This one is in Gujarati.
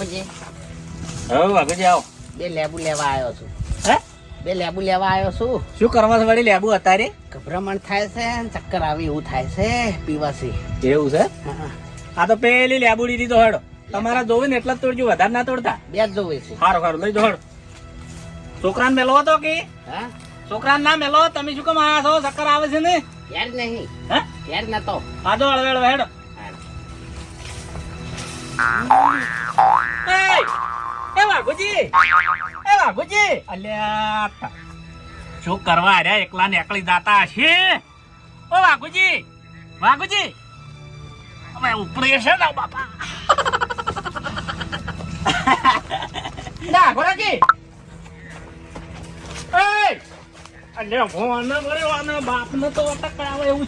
વાઘુજી હવે વાઘુજી આવો. બે લેબુ લેવા આવ્યો છું. હે? બે લેબુ લેવા આવ્યો છું. શું કરવા છે વળી લેબુ અત્યારે? ગભરામણ થાય છે ને ચક્કર આવે એવું થાય છે પીવાથી. એવું છે? હા, આ તો પેલી લેબુડી દીધો હેડો. તમારા જોવે ને એટલા જ તોડજો, વધારે ના તોડતા. બે જ જોવે છે. સારું સારું લઈ જો હેડો. છોકરાને મેલો હતો કે? હા છોકરાને ના મેલો. તમે શું કેમ આયા છો? ચક્કર આવે છે ને? યાર નહીં હે? યાર નતો. આજો હળવે હેડો. એ વાઘુજી, એ વાઘુજી, અલ્યા શું કરવા આર્યા? એકલા નીકળી જાતા હશે. ઓ વાઘુજી, વાઘુજી, હવે ઉપડી છે ને બાપા. ના ગોરાજી, એ અલ્યા ભોવાના મરે વાના બાપને તો અટક આવે એવું